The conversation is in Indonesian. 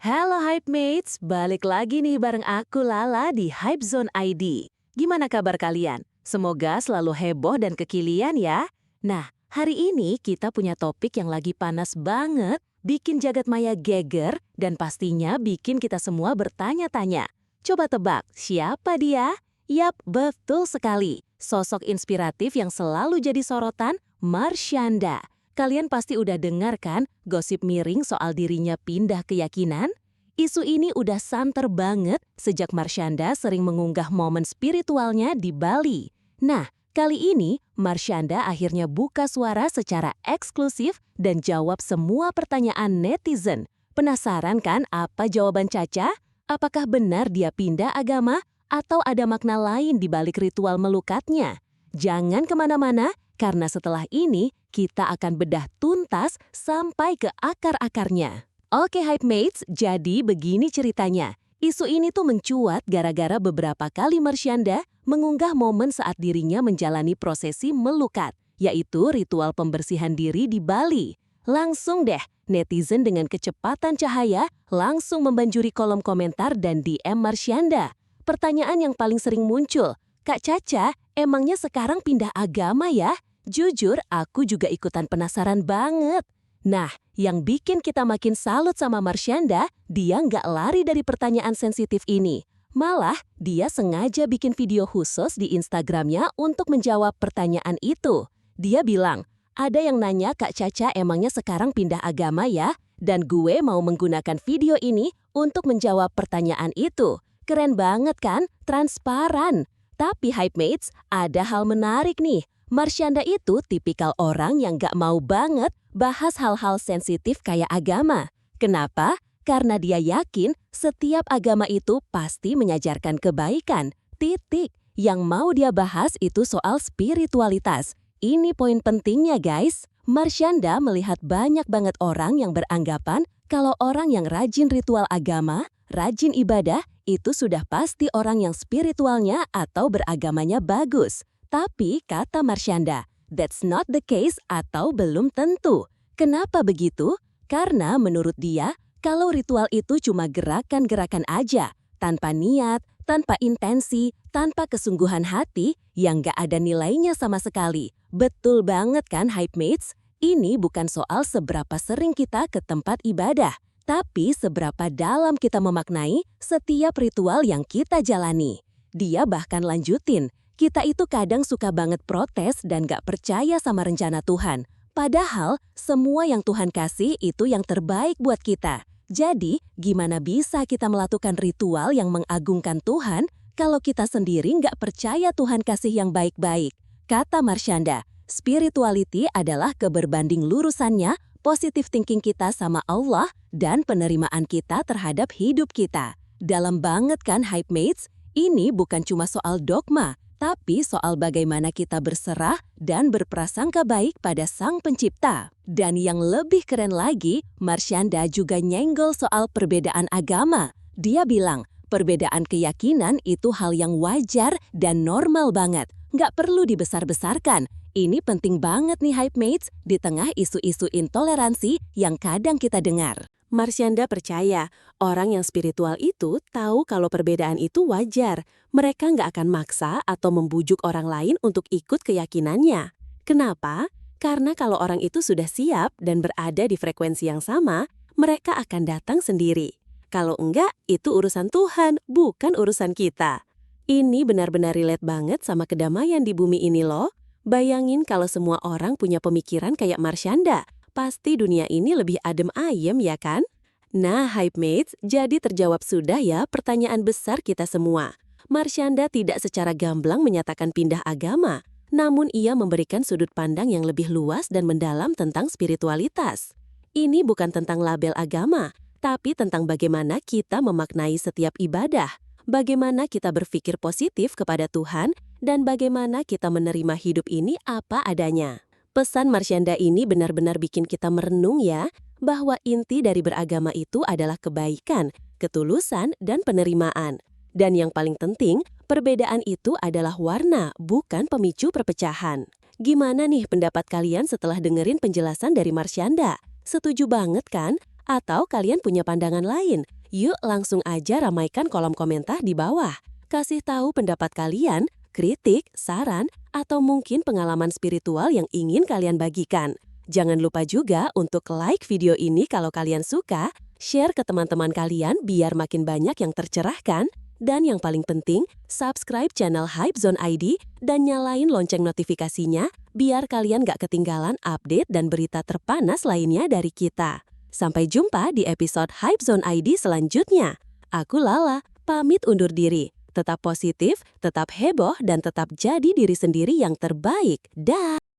Halo Hype Mates, balik lagi nih bareng aku Lala di Hype Zone ID. Gimana kabar kalian? Semoga selalu heboh dan kekinian ya. Nah, hari ini kita punya topik yang lagi panas banget, bikin jagat maya geger, dan pastinya bikin kita semua bertanya-tanya. Coba tebak, siapa dia? Yap, betul sekali. Sosok inspiratif yang selalu jadi sorotan, Marshanda. Kalian pasti udah dengar kan gosip miring soal dirinya pindah keyakinan? Isu ini udah santer banget sejak Marshanda sering mengunggah momen spiritualnya di Bali. Nah, kali ini Marshanda akhirnya buka suara secara eksklusif dan jawab semua pertanyaan netizen. Penasaran kan apa jawaban Caca? Apakah benar dia pindah agama atau ada makna lain di balik ritual melukatnya? Jangan kemana-mana, karena setelah ini kita akan bedah tuntas sampai ke akar-akarnya. Oke Hype Mates, jadi begini ceritanya. Isu ini tuh mencuat gara-gara beberapa kali Marshanda mengunggah momen saat dirinya menjalani prosesi melukat, yaitu ritual pembersihan diri di Bali. Langsung deh, netizen dengan kecepatan cahaya langsung membanjuri kolom komentar dan DM Marshanda. Pertanyaan yang paling sering muncul, Kak Caca, emangnya sekarang pindah agama ya? Jujur, aku juga ikutan penasaran banget. Nah, yang bikin kita makin salut sama Marshanda, dia nggak lari dari pertanyaan sensitif ini. Malah, dia sengaja bikin video khusus di Instagramnya untuk menjawab pertanyaan itu. Dia bilang, ada yang nanya Kak Caca emangnya sekarang pindah agama ya? Dan gue mau menggunakan video ini untuk menjawab pertanyaan itu. Keren banget kan? Transparan. Tapi Hype Mates, ada hal menarik nih. Marshanda itu tipikal orang yang gak mau banget bahas hal-hal sensitif kayak agama. Kenapa? Karena dia yakin setiap agama itu pasti mengajarkan kebaikan. Titik. Yang mau dia bahas itu soal spiritualitas. Ini poin pentingnya guys. Marshanda melihat banyak banget orang yang beranggapan kalau orang yang rajin ritual agama, rajin ibadah, itu sudah pasti orang yang spiritualnya atau beragamanya bagus. Tapi kata Marshanda, that's not the case atau belum tentu. Kenapa begitu? Karena menurut dia, kalau ritual itu cuma gerakan-gerakan aja, tanpa niat, tanpa intensi, tanpa kesungguhan hati, yang gak ada nilainya sama sekali. Betul banget kan Hype Mates? Ini bukan soal seberapa sering kita ke tempat ibadah, tapi seberapa dalam kita memaknai setiap ritual yang kita jalani. Dia bahkan lanjutin, kita itu kadang suka banget protes dan gak percaya sama rencana Tuhan. Padahal, semua yang Tuhan kasih itu yang terbaik buat kita. Jadi, gimana bisa kita melakukan ritual yang mengagungkan Tuhan kalau kita sendiri gak percaya Tuhan kasih yang baik-baik? Kata Marshanda, spirituality adalah keberbanding lurusannya, positive thinking kita sama Allah, dan penerimaan kita terhadap hidup kita. Dalam banget kan Hype Mates? Ini bukan cuma soal dogma, tapi soal bagaimana kita berserah dan berprasangka baik pada Sang Pencipta. Dan yang lebih keren lagi, Marshanda juga nyenggol soal perbedaan agama. Dia bilang, perbedaan keyakinan itu hal yang wajar dan normal banget. Nggak perlu dibesar-besarkan. Ini penting banget nih Hype Mates di tengah isu-isu intoleransi yang kadang kita dengar. Marshanda percaya, orang yang spiritual itu tahu kalau perbedaan itu wajar. Mereka nggak akan maksa atau membujuk orang lain untuk ikut keyakinannya. Kenapa? Karena kalau orang itu sudah siap dan berada di frekuensi yang sama, mereka akan datang sendiri. Kalau enggak, itu urusan Tuhan, bukan urusan kita. Ini benar-benar relate banget sama kedamaian di bumi ini loh. Bayangin kalau semua orang punya pemikiran kayak Marshanda. Pasti dunia ini lebih adem ayem ya kan? Nah Hype Mates, jadi terjawab sudah ya pertanyaan besar kita semua. Marshanda tidak secara gamblang menyatakan pindah agama, namun ia memberikan sudut pandang yang lebih luas dan mendalam tentang spiritualitas. Ini bukan tentang label agama, tapi tentang bagaimana kita memaknai setiap ibadah, bagaimana kita berpikir positif kepada Tuhan, dan bagaimana kita menerima hidup ini apa adanya. Pesan Marshanda ini benar-benar bikin kita merenung ya, bahwa inti dari beragama itu adalah kebaikan, ketulusan, dan penerimaan. Dan yang paling penting, perbedaan itu adalah warna, bukan pemicu perpecahan. Gimana nih pendapat kalian setelah dengerin penjelasan dari Marshanda? Setuju banget kan? Atau kalian punya pandangan lain? Yuk langsung aja ramaikan kolom komentar di bawah. Kasih tahu pendapat kalian, kritik, saran, atau mungkin pengalaman spiritual yang ingin kalian bagikan. Jangan lupa juga untuk like video ini kalau kalian suka, share ke teman-teman kalian biar makin banyak yang tercerahkan, dan yang paling penting, subscribe channel Hypezone ID dan nyalain lonceng notifikasinya biar kalian gak ketinggalan update dan berita terpanas lainnya dari kita. Sampai jumpa di episode Hypezone ID selanjutnya. Aku Lala, pamit undur diri. Tetap positif, tetap heboh, dan tetap jadi diri sendiri yang terbaik. Dah.